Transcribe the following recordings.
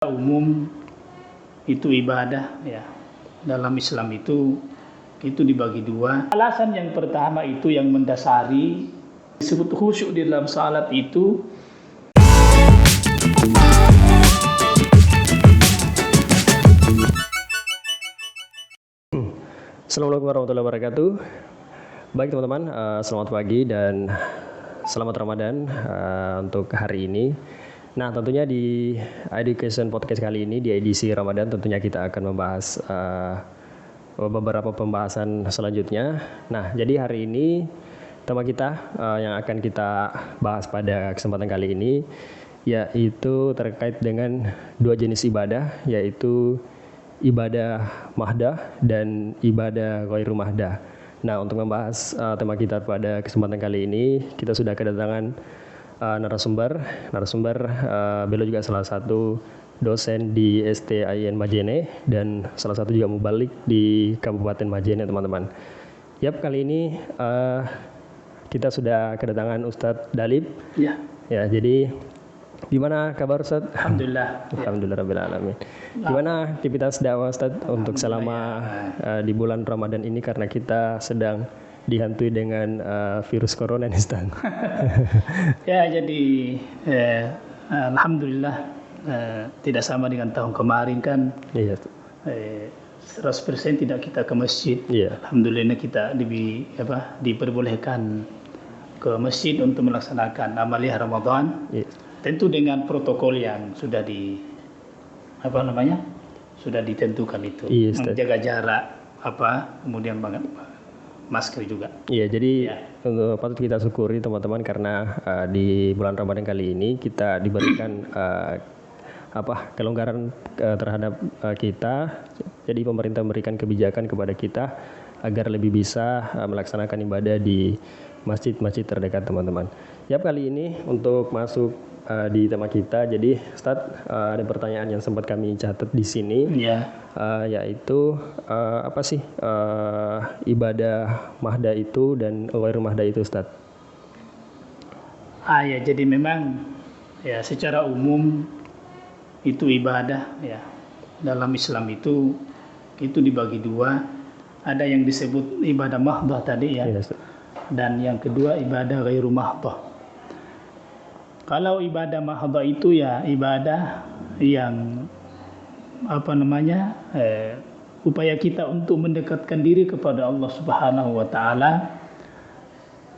Umum itu ibadah ya. Dalam Islam itu dibagi dua. Alasan yang pertama itu yang mendasari disebut khusyuk di dalam salat itu. Assalamualaikum warahmatullahi wabarakatuh. Baik teman-teman, selamat pagi dan selamat Ramadan untuk hari ini. Nah, tentunya di Education Podcast kali ini, di edisi Ramadan, tentunya kita akan membahas beberapa pembahasan selanjutnya. Nah, jadi hari ini tema kita yang akan kita bahas pada kesempatan kali ini yaitu terkait dengan dua jenis ibadah, yaitu ibadah mahdah dan ibadah ghairu mahdah. Nah, untuk membahas tema kita pada kesempatan kali ini, kita sudah kedatangan narasumber. Beliau juga salah satu dosen di STIN Majene dan salah satu juga mubalik di Kabupaten Majene, teman-teman. Yap, kali ini kita sudah kedatangan Ustadz Dalib. Ya. Ya, jadi gimana kabar Ustadz? Alhamdulillah. Alhamdulillah alamin. Gimana aktivitas dakwah Ustadz untuk selama di bulan Ramadan ini, karena kita sedang dihantui dengan virus corona nih Ustaz. Ya, jadi alhamdulillah tidak sama dengan tahun kemarin kan. Iya. 100% tidak kita ke masjid. Iya. Alhamdulillah kita diperbolehkan ke masjid untuk melaksanakan amaliyah Ramadan. Iya. Tentu dengan protokol yang sudah sudah ditentukan itu. Iya, menjaga jarak kemudian masker juga. Iya, jadi patut kita syukuri teman-teman karena di bulan Ramadan kali ini kita diberikan kelonggaran terhadap kita. Jadi pemerintah memberikan kebijakan kepada kita agar lebih bisa melaksanakan ibadah di masjid-masjid terdekat, teman-teman. Ya, kali ini untuk masuk di tema kita, jadi Ustadz, ada pertanyaan yang sempat kami catat di sini, yaitu apa sih ibadah mahdah itu dan ghairu mahdah itu, Ustadz? Ya, jadi memang ya secara umum itu ibadah ya. Dalam Islam itu dibagi dua. Ada yang disebut ibadah mahdah tadi ya. Yes. Dan yang kedua ibadah ghairu mahdah. Kalau ibadah mahdah itu ya ibadah yang upaya kita untuk mendekatkan diri kepada Allah Subhanahu wa taala,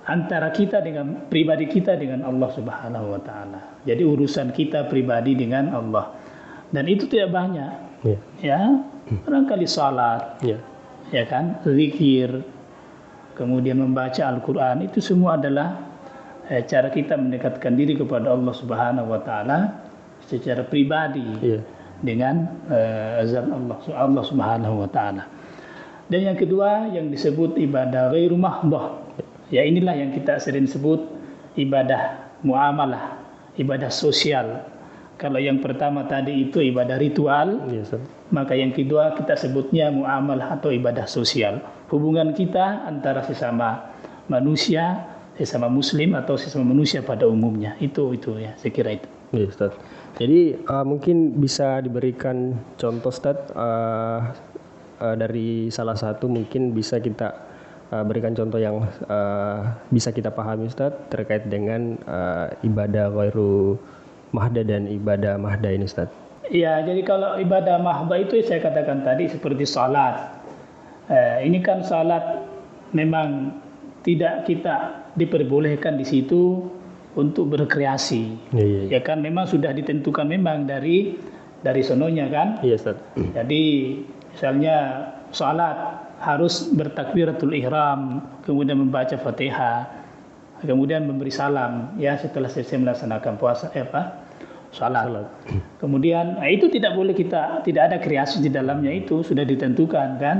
antara kita dengan pribadi kita dengan Allah Subhanahu wa taala. Jadi urusan kita pribadi dengan Allah. Dan itu tidak banyak. Ya, barangkali salat. Ya kan? Zikir, kemudian membaca Al-Qur'an, itu semua adalah cara kita mendekatkan diri kepada Allah Subhanahu wa taala secara pribadi dengan zat Allah Subhanahu wa taala. Dan yang kedua yang disebut ibadah ghairu mahdah. Ya, inilah yang kita sering sebut ibadah muamalah, ibadah sosial. Kalau yang pertama tadi itu ibadah ritual, maka yang kedua kita sebutnya muamalah atau ibadah sosial. Hubungan kita antara sesama manusia, sesama muslim atau sesama manusia pada umumnya. Itu ya, saya kira itu. Ya, Ustaz. Jadi mungkin bisa diberikan contoh, Ustaz, dari salah satu, mungkin bisa kita berikan contoh yang bisa kita pahami, Ustaz, terkait dengan ibadah ghairu mahdah dan ibadah mahdah ini, Ustaz. Iya, jadi kalau ibadah mahdah itu saya katakan tadi seperti salat. Ini kan salat memang tidak kita diperbolehkan di situ untuk berkreasi. Ya kan, memang sudah ditentukan memang dari sononya kan. Iya, Ustaz. Jadi misalnya salat harus bertakbiratul ihram, kemudian membaca Fatihah, kemudian memberi salam ya setelah selesai melaksanakan salat. Kemudian itu tidak ada kreasi di dalamnya, itu sudah ditentukan kan.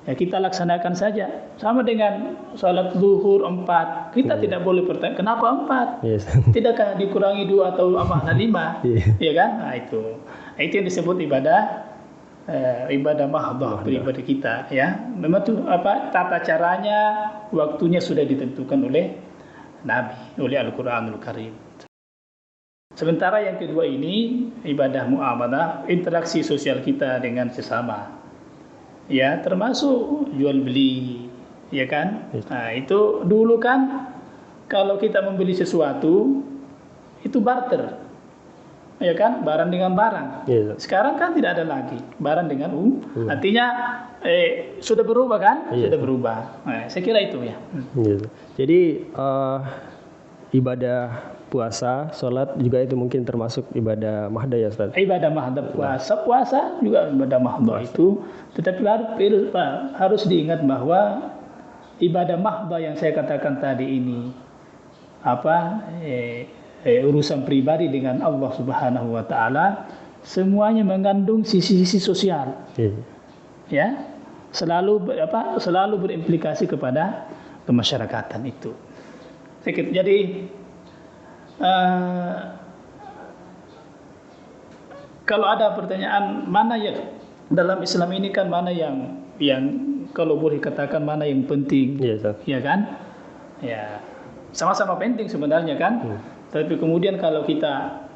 Ya, kita laksanakan saja. Sama dengan salat zuhur 4. Kita tidak boleh bertanya, kenapa 4? Yes. Tidakkah dikurangi 2 atau 5? Ya kan? Nah, itu yang disebut ibadah mahdah pribadi kita ya. Memang tuh tata caranya, waktunya sudah ditentukan oleh Nabi, oleh Al-Qur'anul Karim. Sementara yang kedua ini ibadah muamalah, interaksi sosial kita dengan sesama. Ya, termasuk jual beli, ya kan? Nah, itu dulu kan kalau kita membeli sesuatu itu barter. Ya kan, barang dengan barang. Sekarang kan tidak ada lagi barang dengan artinya sudah berubah kan? Sudah berubah. Nah, saya kira itu ya. Jadi ibadah puasa, sholat juga itu mungkin termasuk ibadah mahdah ya Ustaz? Ibadah mahdah puasa juga ibadah mahdah itu. Tetapi harus diingat bahwa ibadah mahdah yang saya katakan tadi ini urusan pribadi dengan Allah Subhanahu wa taala semuanya mengandung sisi-sisi sosial. Ya. Selalu berimplikasi kepada kemasyarakatan itu. Jadi kalau ada pertanyaan mana ya dalam Islam ini kan mana yang kalau boleh katakan mana yang penting, ya kan? Ya, sama-sama penting sebenarnya kan. Tapi kemudian kalau kita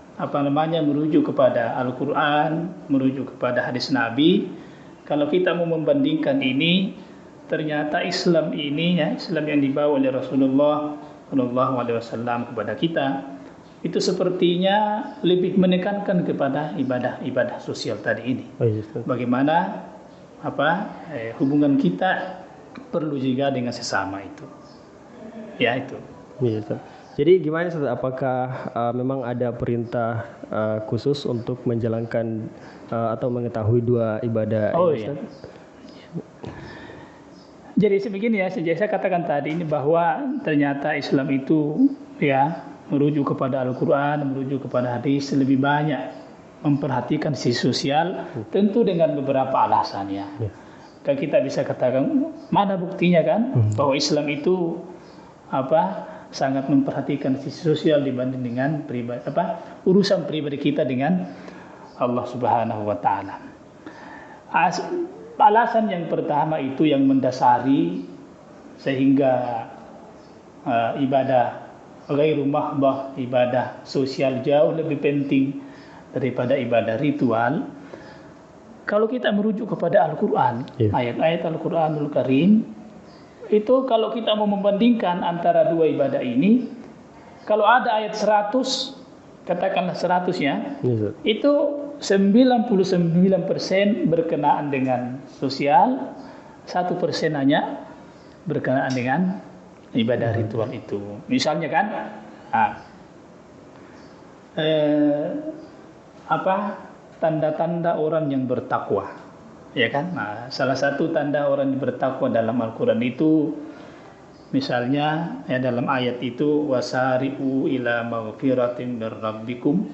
merujuk kepada Al-Quran, merujuk kepada hadis Nabi, kalau kita mau membandingkan ini, ternyata Islam ini ya, Islam yang dibawa oleh Rasulullah Shallallahu Alaihi Wasallam kepada kita itu sepertinya lebih menekankan kepada ibadah sosial tadi ini. Bagaimana hubungan kita perlu juga dengan sesama itu. Ya itu. Jadi gimana Ustaz? Apakah memang ada perintah khusus untuk menjalankan atau mengetahui dua ibadah ini? Iya. Jadi sebegini ya, saya katakan tadi ini bahwa ternyata Islam itu ya merujuk kepada Al-Quran, merujuk kepada hadis lebih banyak memperhatikan sisi sosial, tentu dengan beberapa alasannya. Kita bisa katakan mana buktinya kan bahwa Islam itu sangat memperhatikan sisi sosial dibanding dengan urusan pribadi kita dengan Allah Subhanahu wa taala. Alasan yang pertama itu yang mendasari sehingga ibadah ghairu mahdah, ibadah sosial jauh lebih penting daripada ibadah ritual. Kalau kita merujuk kepada Al-Quran, ayat-ayat Al-Quranul Karim, itu kalau kita mau membandingkan antara dua ibadah ini, kalau ada ayat 100, katakanlah 100 ya, itu 99% berkenaan dengan sosial, 1% hanya berkenaan dengan ibadah ritual itu. Misalnya kan, tanda-tanda orang yang bertakwa, ya kan? Nah, salah satu tanda orang yang bertakwa dalam Al-Quran itu, misalnya ya dalam ayat itu wasari'u ila maghfiratin mir rabbikum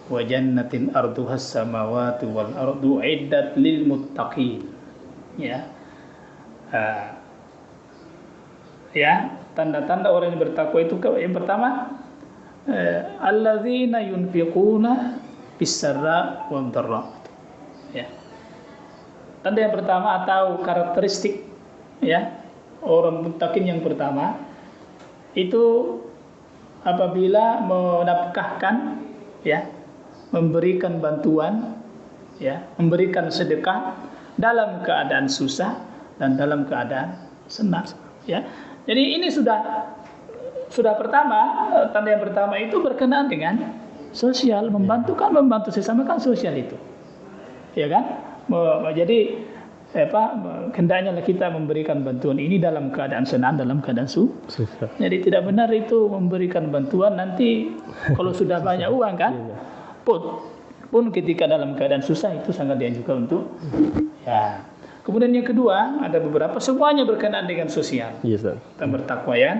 wa jannatin arduhas samawati wal ardu iddat lil muttaqin. Ya. Ya, tanda-tanda orang yang bertakwa itu yang pertama alladzina yunfiquna bis-sarra wad dharra. Ya. Tanda yang pertama atau karakteristik ya orang muttaqin yang pertama itu apabila menafkahkan ya, memberikan bantuan ya, memberikan sedekah dalam keadaan susah dan dalam keadaan senang ya. Jadi ini sudah pertama, tanda yang pertama itu berkenaan dengan sosial, membantu sesama kan sosial itu. Ya kan? Jadi hendaknya kita memberikan bantuan ini dalam keadaan senang, dalam keadaan susah. Jadi tidak benar itu memberikan bantuan nanti kalau sudah banyak uang kan, pun ketika dalam keadaan susah itu sangat dianjurkan untuk ya. Kemudian yang kedua ada beberapa semuanya berkenaan dengan sosial. Tentang bertakwa ya.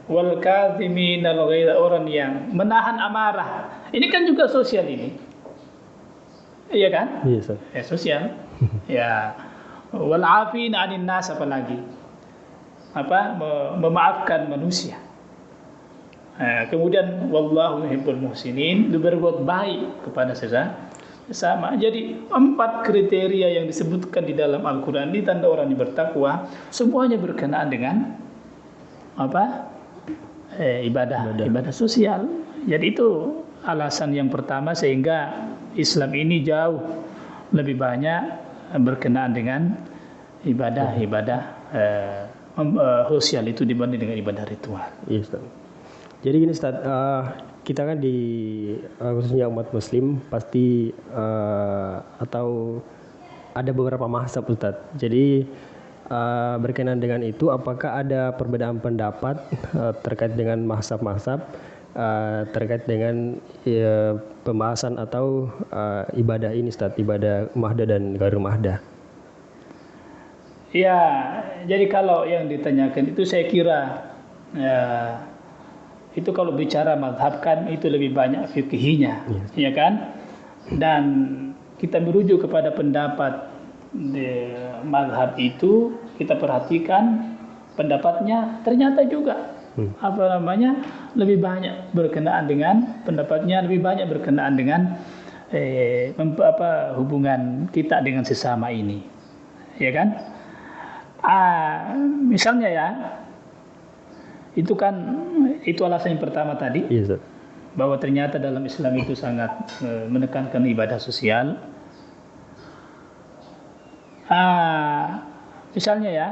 Wal kadhiminal ghaidha, orang yang menahan amarah. Ini kan juga sosial ini. Iya kan? Sosial. Ya, wal afina 'anil nas, apalagi memaafkan manusia. Kemudian wallahu yuhibbul muhsinin, berbuat baik kepada sesama. Jadi 4 kriteria yang disebutkan di dalam Al-Quran ini tanda orang yang bertakwa, semuanya berkenaan dengan ibadah sosial Jadi itu alasan yang pertama sehingga Islam ini jauh lebih banyak berkenaan dengan ibadah-ibadah sosial itu dibanding dengan ibadah ritual. Iya, Ustaz. Jadi gini Ustaz, kita kan di khususnya umat muslim pasti atau ada beberapa mazhab Ustaz. Jadi berkenaan dengan itu, apakah ada perbedaan pendapat terkait dengan mazhab-mazhab terkait dengan pembahasan atau ibadah ini Ustaz, ibadah mahdah dan ghairul mahdah? Ya, jadi kalau yang ditanyakan itu saya kira itu kalau bicara mazhab kan itu lebih banyak fikihnya, ya kan? Dan kita merujuk kepada pendapat di mazhab itu, kita perhatikan pendapatnya ternyata juga lebih banyak berkenaan dengan pendapatnya, lebih banyak berkenaan dengan hubungan kita dengan sesama ini, ya kan? Misalnya ya, itu alasan yang pertama tadi, Yes, bahwa ternyata dalam Islam itu sangat menekankan ibadah sosial. Misalnya ya,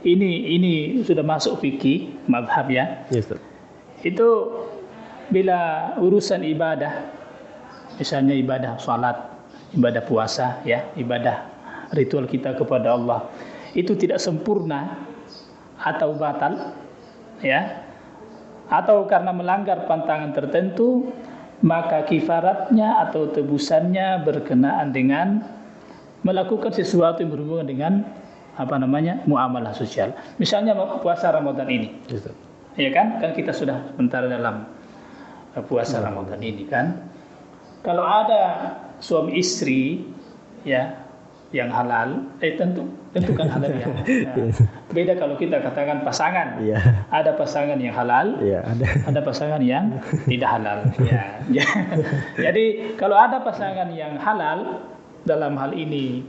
ini sudah masuk fikih mazhab ya. yes, Itu bila urusan ibadah, misalnya ibadah salat, ibadah puasa ya, ibadah ritual kita kepada Allah itu tidak sempurna atau batal ya, atau karena melanggar pantangan tertentu, maka kifaratnya atau tebusannya berkenaan dengan melakukan sesuatu yang berhubungan dengan muamalah sosial. Misalnya puasa Ramadan ini, ya kan? Kan kita sudah sebentar dalam puasa Ramadan ini kan. Kalau ada suami istri ya yang halal, tentu kan halal ya. Beda kalau kita katakan pasangan. Ada pasangan yang halal, ada pasangan yang tidak halal. Ya. Jadi kalau ada pasangan yang halal dalam hal ini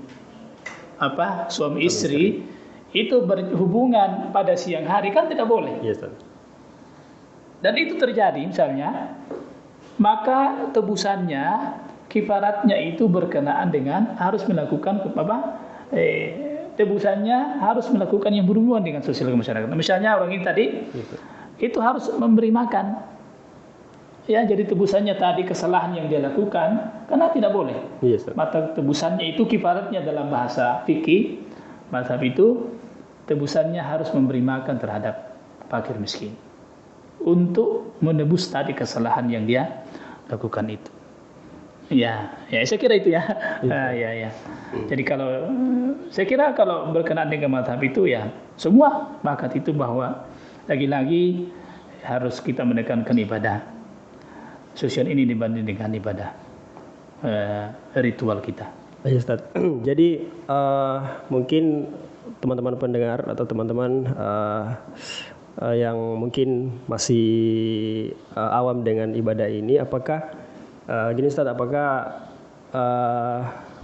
suami istri itu berhubungan pada siang hari kan tidak boleh. Dan itu terjadi misalnya, maka tebusannya, kifaratnya itu berkenaan dengan harus melakukan tebusannya harus melakukan yang berhubungan dengan sosial masyarakat. Misalnya orang ini tadi itu harus memberi makan. Ya, jadi tebusannya tadi kesalahan yang dia lakukan karena tidak boleh. Maka tebusannya itu kifaratnya dalam bahasa fikih mazhab itu tebusannya harus memberi makan terhadap fakir miskin untuk menebus tadi kesalahan yang dia lakukan itu. Ya, saya kira itu ya. Ya. Jadi kalau saya kira kalau berkenaan dengan mazhab itu ya semua sepakat itu bahwa lagi-lagi harus kita menekankan ibadah sosial ini dibanding dengan ibadah ritual kita. Ya, Ustaz. Jadi mungkin teman-teman pendengar atau teman-teman yang mungkin masih awam dengan ibadah ini, apakah gini Ustaz, apakah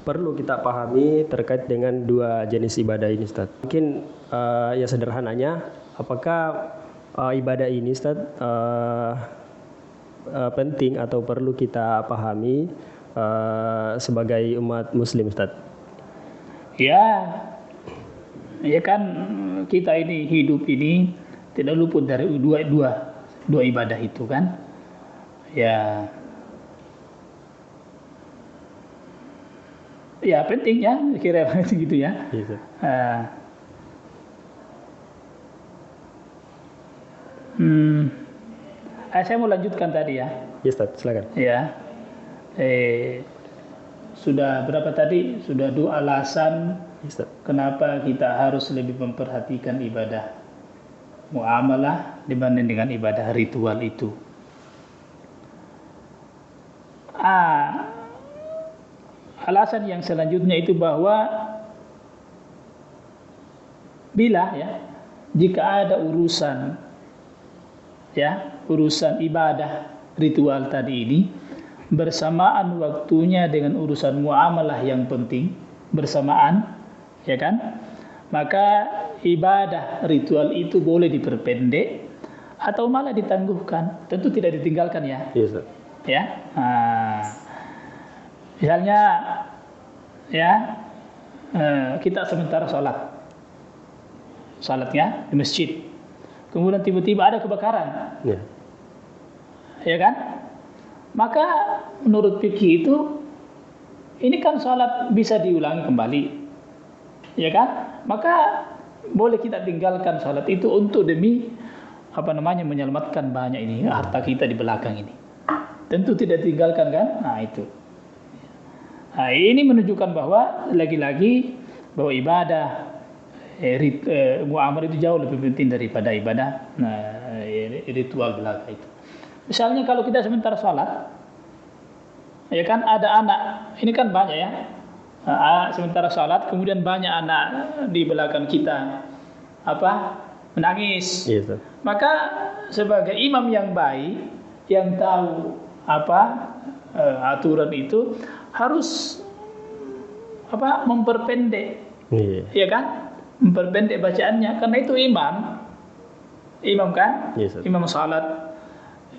perlu kita pahami terkait dengan dua jenis ibadah ini Ustaz? Mungkin ya sederhananya, apakah ibadah ini Ustaz penting atau perlu kita pahami sebagai umat muslim Ustaz? Ya kan kita ini hidup ini tidak luput dari dua ibadah itu kan. Ya penting ya, kira gitu ya. Saya mau lanjutkan tadi ya. Yes, Ustaz, silakan. Ya. Sudah berapa tadi? Sudah dua alasan kenapa kita harus lebih memperhatikan ibadah muamalah dibanding dengan ibadah ritual itu. Alasan yang selanjutnya itu bahwa jika ada urusan ibadah ritual tadi ini bersamaan waktunya dengan urusan muamalah yang penting bersamaan, ya kan? Maka ibadah ritual itu boleh diperpendek atau malah ditangguhkan, tentu tidak ditinggalkan ya. Iya, Ustaz. Ya, misalnya ya kita sementara salatnya di masjid, kemudian tiba-tiba ada kebakaran, Iya. ya kan? Maka menurut fikih itu ini kan salat bisa diulangi kembali, ya kan? Maka boleh kita tinggalkan salat itu untuk demi menyelamatkan banyak ini harta kita di belakang ini. Tentu tidak tinggalkan kan? Nah itu. Nah, ini menunjukkan bahwa lagi-lagi bahwa ibadah muamalah itu jauh lebih penting daripada ibadah ritual belaka itu. Misalnya kalau kita sementara sholat, ya kan ada anak, ini kan banyak ya, sementara sholat kemudian banyak anak di belakang kita menangis. Iya, maka sebagai imam yang baik yang tahu aturan itu harus memperpendek, ya kan, memperpendek bacaannya karena itu imam kan, imam salat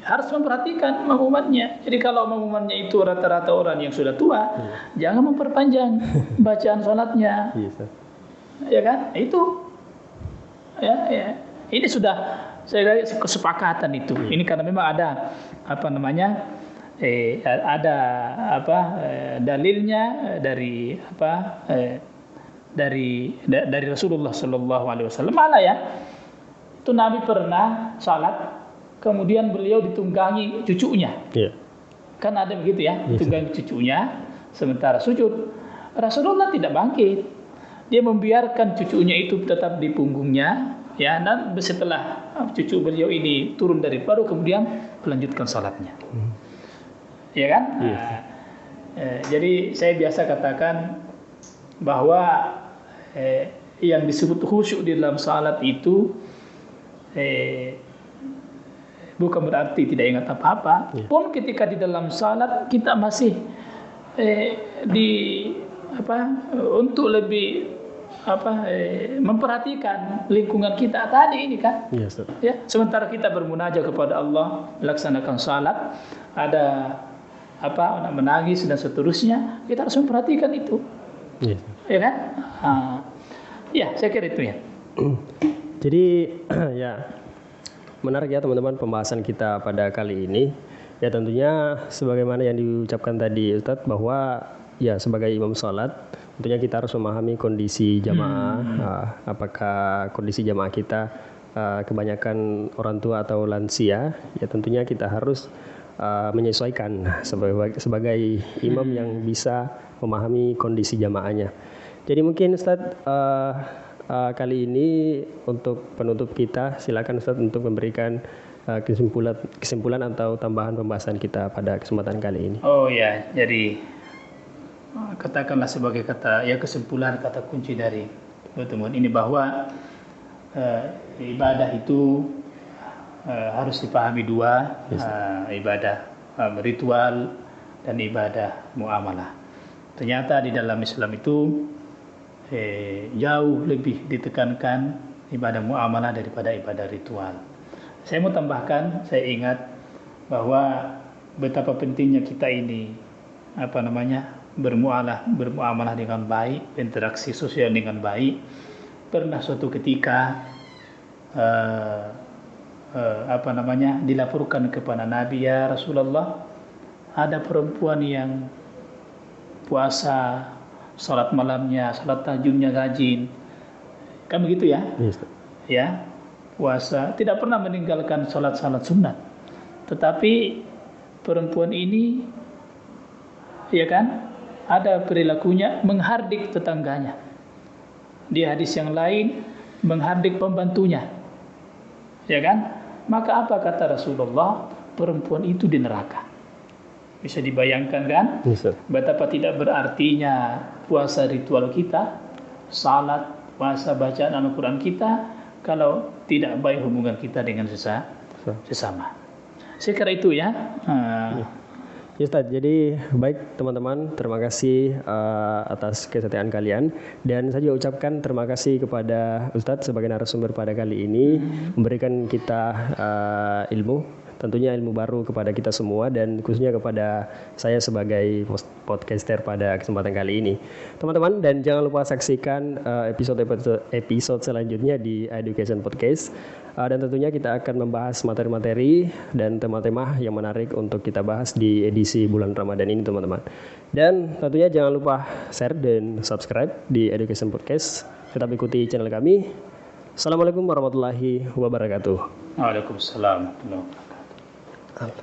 harus memperhatikan makmumannya. Jadi kalau makmumannya itu rata-rata orang yang sudah tua, jangan memperpanjang bacaan salatnya, ya kan, itu ya ini sudah saya kesepakatan itu. Ini karena memang ada dalilnya dari Rasulullah Shallallahu Alaihi Wasallam. Malah ya itu Nabi pernah salat kemudian beliau ditunggangi cucunya, kan ada begitu ya, ditunggangi cucunya sementara sujud. Rasulullah tidak bangkit, dia membiarkan cucunya itu tetap di punggungnya, ya, dan setelah cucu beliau ini turun dari baru kemudian melanjutkan salatnya. Ya kan? Jadi saya biasa katakan bahwa yang disebut khusyuk di dalam salat itu bukan berarti tidak ingat apa-apa. Pun ketika di dalam salat kita masih untuk lebih memperhatikan lingkungan kita tadi ini kan. Ya, sementara kita bermunajat kepada Allah, melaksanakan salat, ada menangis dan seterusnya, kita harus memperhatikan itu. Ya kan? Ya, saya kira itu ya. Jadi ya menarik ya teman-teman pembahasan kita pada kali ini. Ya tentunya sebagaimana yang diucapkan tadi Ustadz bahwa ya sebagai imam sholat tentunya kita harus memahami kondisi jamaah, apakah kondisi jamaah kita kebanyakan orang tua atau lansia. Ya tentunya kita harus menyesuaikan sebagai imam yang bisa memahami kondisi jamaahnya. Jadi mungkin Ustadz kali ini untuk penutup kita, silakan Ustadz untuk memberikan kesimpulan atau tambahan pembahasan kita pada kesempatan kali ini. Oh ya, jadi katakanlah sebagai kesimpulan kata kunci dari pertemuan ini bahwa ibadah itu harus dipahami dua, ibadah ritual dan ibadah muamalah. Ternyata di dalam Islam itu jauh lebih ditekankan ibadah muamalah daripada ibadah ritual. Saya mau tambahkan, saya ingat bahwa betapa pentingnya kita ini bermuamalah dengan baik, interaksi sosial dengan baik. Pernah suatu ketika dilaporkan kepada Nabi, ya Rasulullah, ada perempuan yang puasa, salat malamnya, salat tahajudnya rajin, kan begitu ya? Ya, puasa, tidak pernah meninggalkan salat sunat. Tetapi perempuan ini, ya kan, ada perilakunya menghardik tetangganya. Di hadis yang lain menghardik pembantunya, ya kan? Maka apa kata Rasulullah? Perempuan itu di neraka. Bisa dibayangkan kan? Betapa tidak berartinya puasa ritual kita, salat, puasa, bacaan Al-Quran kita, kalau tidak baik hubungan kita dengan sesama. Saya kira itu ya. Ya Ustadz, jadi baik teman-teman, terima kasih atas kesetiaan kalian. Dan saya juga ucapkan terima kasih kepada Ustadz sebagai narasumber pada kali ini, memberikan kita ilmu, tentunya ilmu baru kepada kita semua dan khususnya kepada saya sebagai podcaster pada kesempatan kali ini. Teman-teman, dan jangan lupa saksikan episode selanjutnya di Education Podcast. Dan tentunya kita akan membahas materi-materi dan tema-tema yang menarik untuk kita bahas di edisi bulan Ramadan ini teman-teman. Dan tentunya jangan lupa share dan subscribe di Education Podcast. Tetap ikuti channel kami. Assalamualaikum warahmatullahi wabarakatuh. Waalaikumsalam warahmatullahi wabarakatuh.